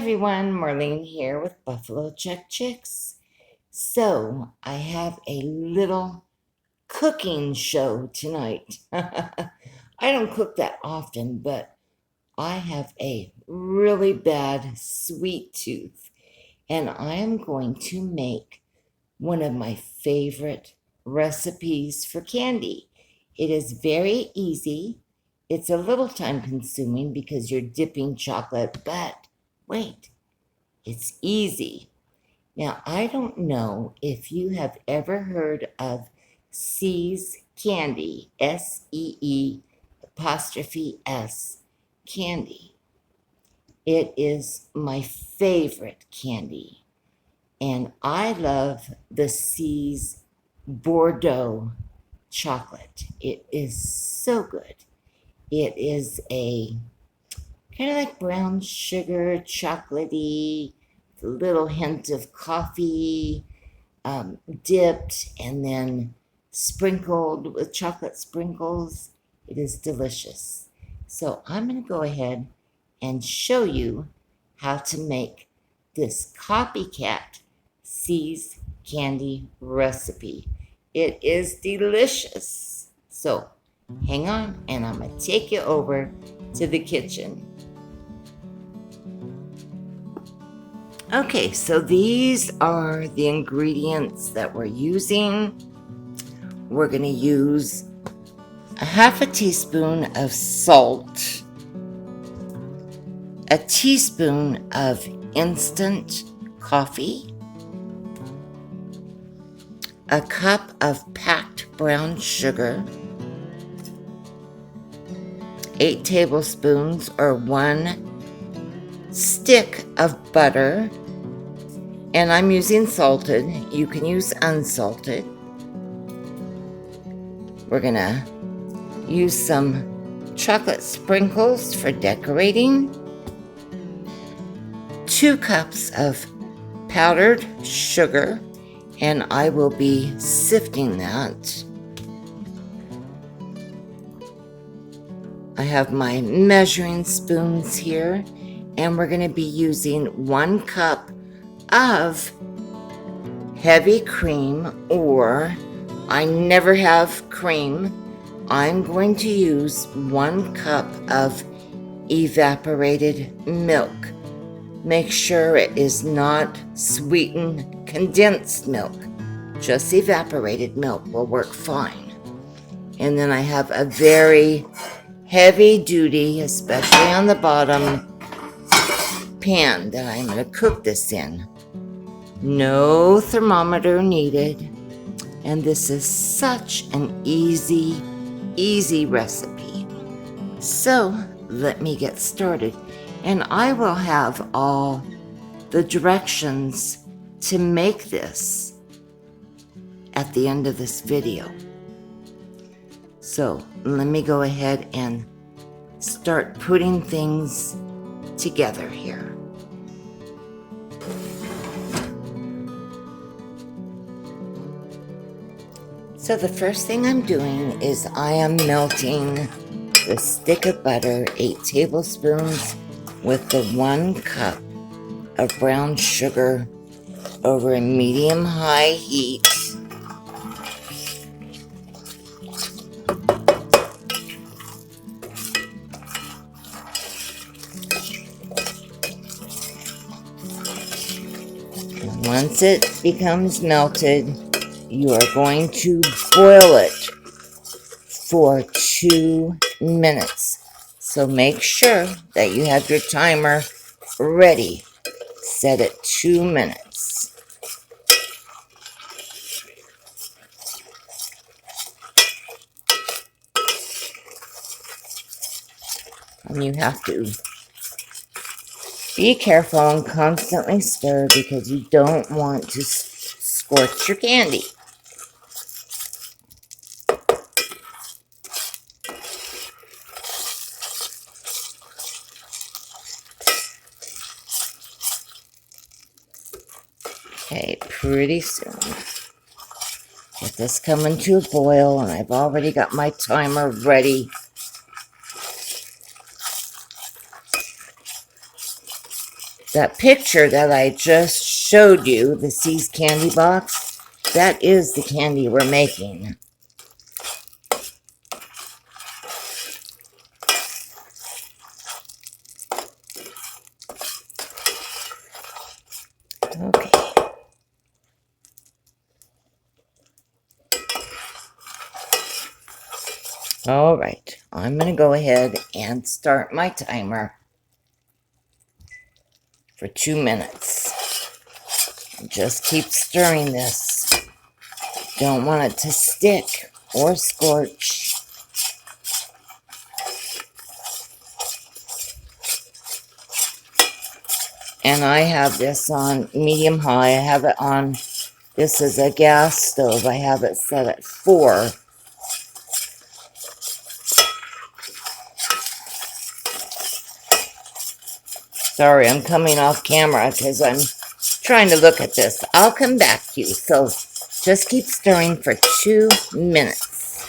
everyone, Marlene here with Buffalo Check Chicks. So, I have a little cooking show tonight. I don't cook that often, but I have a really bad sweet tooth, and I am going to make one of my favorite recipes for candy. It is very easy. It's a little time consuming because you're dipping chocolate, but wait. It's easy. Now, I don't know if you have ever heard of See's Candy, S-E-E apostrophe-S, candy. It is my favorite candy, and I love the See's Bordeaux chocolate. It is so good. It is a kind of like brown sugar, chocolatey, a little hint of coffee, dipped and then sprinkled with chocolate sprinkles. It is delicious. So I'm going to go ahead and show you how to make this copycat See's candy recipe. It is delicious. So hang on, and I'm going to take you over to the kitchen. Okay, so these are the ingredients that we're using. We're going to use a half a teaspoon of salt, a teaspoon of instant coffee, a cup of packed brown sugar, 8 tablespoons or 1 stick of butter, and I'm using salted. You can use unsalted. We're gonna use some chocolate sprinkles for decorating, 2 cups of powdered sugar, and I will be sifting that. I have my measuring spoons here, and we're going to be using 1 cup of heavy cream, or I never have cream. I'm going to use 1 cup of evaporated milk. Make sure it is not sweetened condensed milk. Just evaporated milk will work fine. And then I have a very heavy duty, especially on the bottom, pan that I'm going to cook this in. No thermometer needed. And this is such an easy recipe. So let me get started. And I will have all the directions to make this at the end of this video. So let me go ahead and start putting things together here. So the first thing I'm doing is I am melting the stick of butter, 8 tablespoons, with the 1 cup of brown sugar over a medium-high heat. And once it becomes melted, you are going to boil it for 2 minutes. So make sure that you have your timer ready. Set it 2 minutes. And you have to be careful and constantly stir because you don't want to scorch your candy. Okay, pretty soon, get this coming to a boil, and I've already got my timer ready. That picture that I just showed you, the C's candy box, that is the candy we're making. Okay. All right, I'm going to go ahead and start my timer for 2 minutes. Just keep stirring this. Don't want it to stick or scorch. And I have this on medium high. I have it on, this is a gas stove. I have it set at 4. Sorry, I'm coming off camera because I'm trying to look at this. I'll come back to you. So just keep stirring for 2 minutes.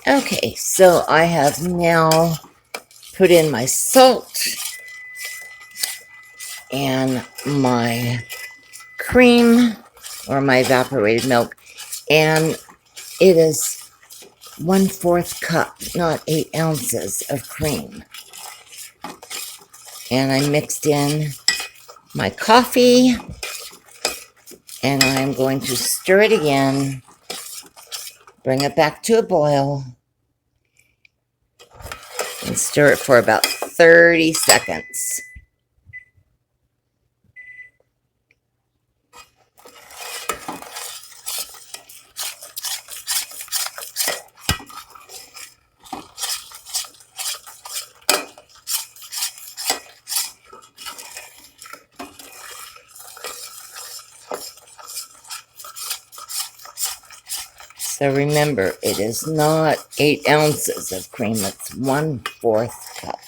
Okay, so I have now put in my salt and my cream or my evaporated milk, and it is 1/4 cup, not 8 ounces of cream. And I mixed in my coffee, and I'm going to stir it again, bring it back to a boil, and stir it for about 30 seconds. So remember, it is not 8 ounces of cream, it's 1/4 cup.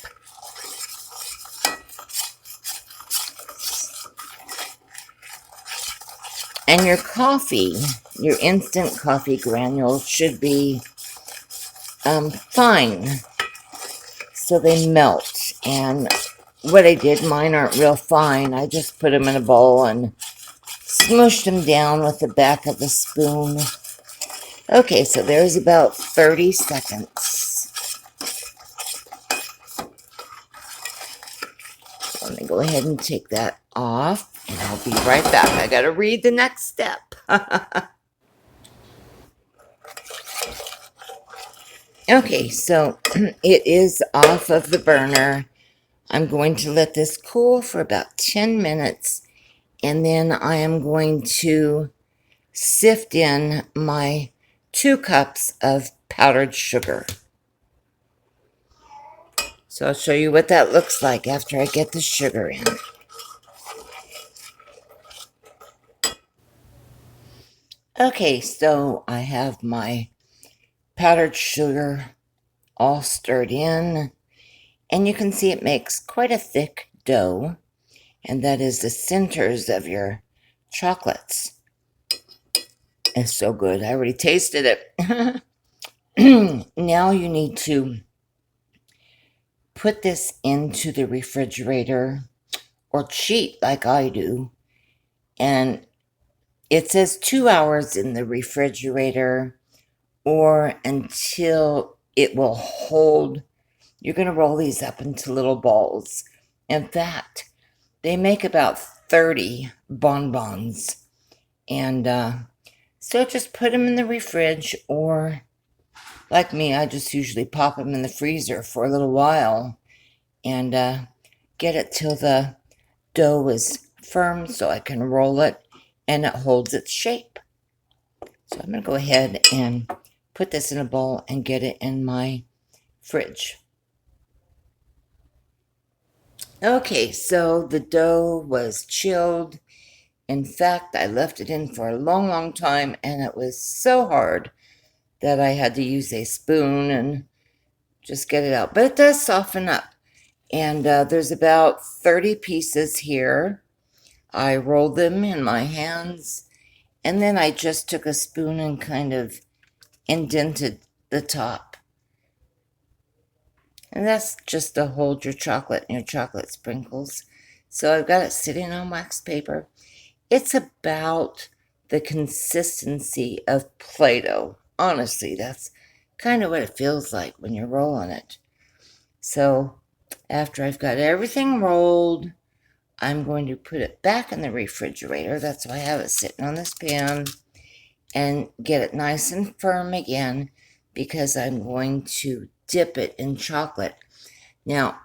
And your coffee, your instant coffee granules should be fine, so they melt. And what I did, mine aren't real fine. I just put them in a bowl and smushed them down with the back of the spoon. Okay, so there's about 30 seconds. Let me go ahead and take that off, and I'll be right back. I gotta read the next step. Okay, so it is off of the burner. I'm going to let this cool for about 10 minutes, and then I am going to sift in my 2 cups of powdered sugar. So I'll show you what that looks like after I get the sugar in. Okay, so I have my powdered sugar all stirred in, and you can see it makes quite a thick dough, and that is the centers of your chocolates. It's so good. I already tasted it. Now you need to put this into the refrigerator, or cheat like I do, and it says 2 hours in the refrigerator or until it will hold. You're going to roll these up into little balls. In fact, they make about 30 bonbons. And so just put them in the fridge, or like me, I just usually pop them in the freezer for a little while and get it till the dough is firm so I can roll it and it holds its shape. So I'm going to go ahead and put this in a bowl and get it in my fridge. Okay, so the dough was chilled. In fact, I left it in for a long, long time, and it was so hard that I had to use a spoon and just get it out. But it does soften up. And there's about 30 pieces here. I rolled them in my hands, and then I just took a spoon and kind of indented the top. And that's just to hold your chocolate and your chocolate sprinkles. So I've got it sitting on wax paper. It's about the consistency of Play-Doh. Honestly, that's kind of what it feels like when you're rolling it. So after I've got everything rolled, I'm going to put it back in the refrigerator. That's why I have it sitting on this pan, and get it nice and firm again, because I'm going to dip it in chocolate. Now,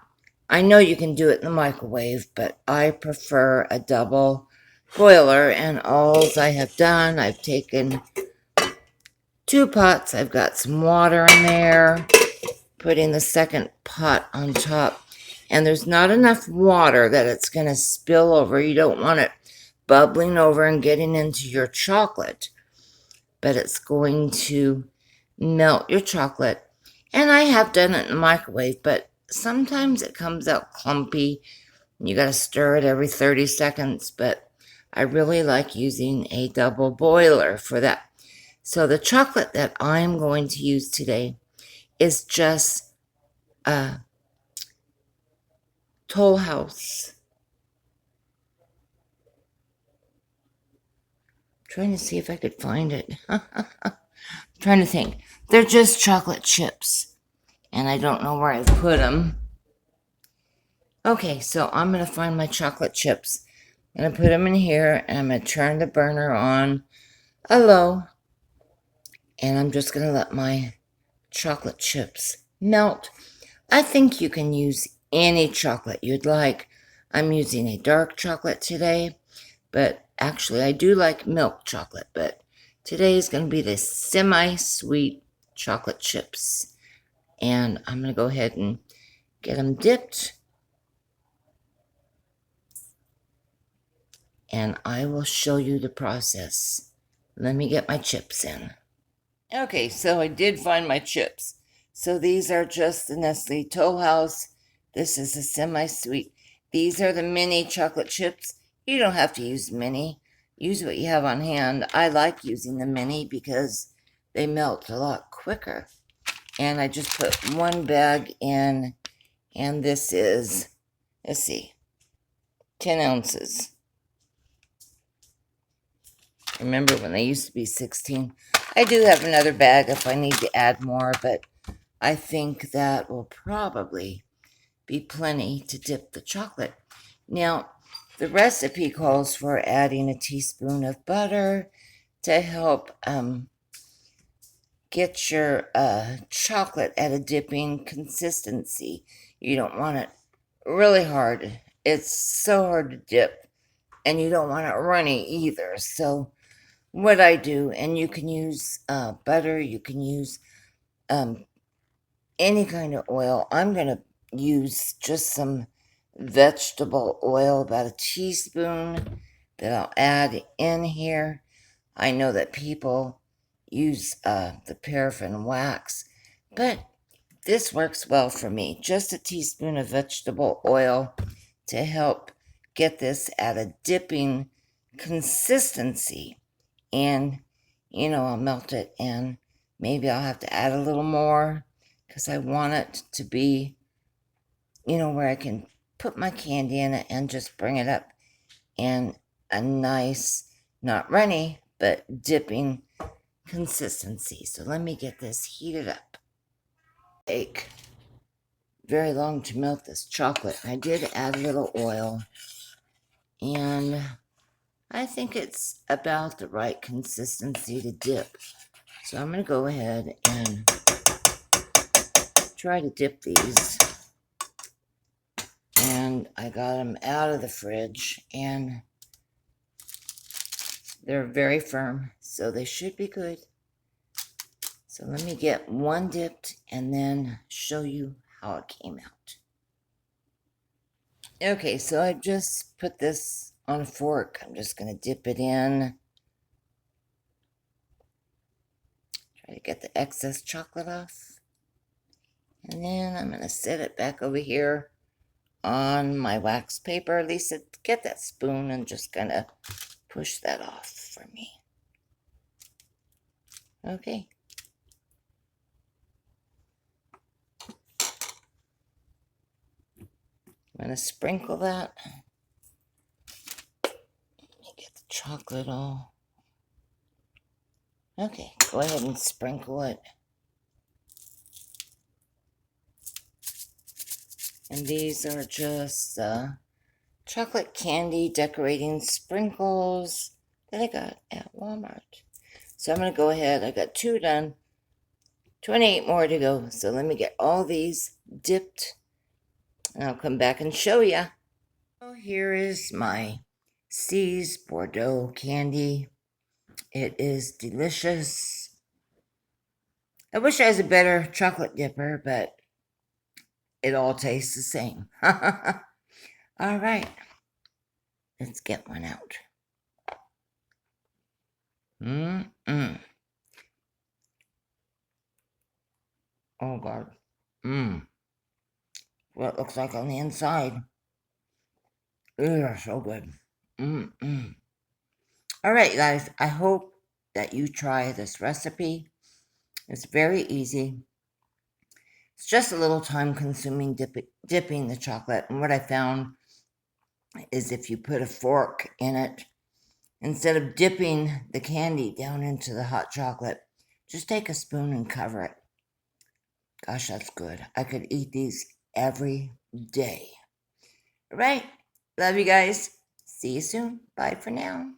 I know you can do it in the microwave, but I prefer a double boiler, and all I have done, I've taken 2 pots, I've got some water in there, putting the second pot on top, and there's not enough water that it's going to spill over. You don't want it bubbling over and getting into your chocolate, but it's going to melt your chocolate. And I have done it in the microwave, but sometimes it comes out clumpy. You got to stir it every 30 seconds, but I really like using a double boiler for that. So the chocolate that I'm going to use today is just a Toll House. Trying to see if I could find it. Trying to think. They're just chocolate chips, and I don't know where I put them. Okay, so I'm going to find my chocolate chips. I'm going to put them in here, and I'm going to turn the burner on low, and I'm just going to let my chocolate chips melt. I think you can use any chocolate you'd like. I'm using a dark chocolate today, but actually I do like milk chocolate, but today is going to be the semi-sweet chocolate chips. And I'm going to go ahead and get them dipped, and I will show you the process. Let me get my chips in. Okay, so I did find my chips. So these are just the Nestle Toll House. This is a semi-sweet. These are the mini chocolate chips. You don't have to use mini. Use what you have on hand. I like using the mini because they melt a lot quicker. And I just put 1 bag in, and this is, let's see, 10 ounces. Remember when they used to be 16? I do have another bag if I need to add more, but I think that will probably be plenty to dip the chocolate. Now, the recipe calls for adding a teaspoon of butter to help get your chocolate at a dipping consistency. You don't want it really hard. It's so hard to dip, and you don't want it runny either. So what I do, and you can use butter, you can use any kind of oil. I'm going to use just some vegetable oil, about a teaspoon, that I'll add in here. I know that people use the paraffin wax, but this works well for me. Just a teaspoon of vegetable oil to help get this at a dipping consistency. And, I'll melt it, and maybe I'll have to add a little more because I want it to be, where I can put my candy in it and just bring it up in a nice, not runny, but dipping consistency. So let me get this heated up. Take very long to melt this chocolate. I did add a little oil, and I think it's about the right consistency to dip. So I'm going to go ahead and try to dip these. And I got them out of the fridge, and they're very firm, so they should be good. So let me get one dipped and then show you how it came out. Okay, so I just put this on a fork. I'm just going to dip it in. Try to get the excess chocolate off. And then I'm going to set it back over here on my wax paper. Lisa, get that spoon and just kind of push that off for me. Okay. I'm going to sprinkle that chocolate all. Okay, go ahead and sprinkle it. And these are just chocolate candy decorating sprinkles that I got at Walmart. So I'm going to go ahead. I got 2 done. 28 more to go. So let me get all these dipped. And I'll come back and show you. So here is my C's Bordeaux candy. It is delicious. I wish I was a better chocolate dipper, but it all tastes the same. All right. Let's get one out. Mm-mm. Oh, God. What it looks like on the inside. Ugh, so good. Mm-mm. All right, guys. I hope that you try this recipe. It's very easy. It's just a little time-consuming dipping the chocolate. And what I found is if you put a fork in it, instead of dipping the candy down into the hot chocolate, just take a spoon and cover it. Gosh, that's good. I could eat these every day. All right. Love you guys. See you soon. Bye for now.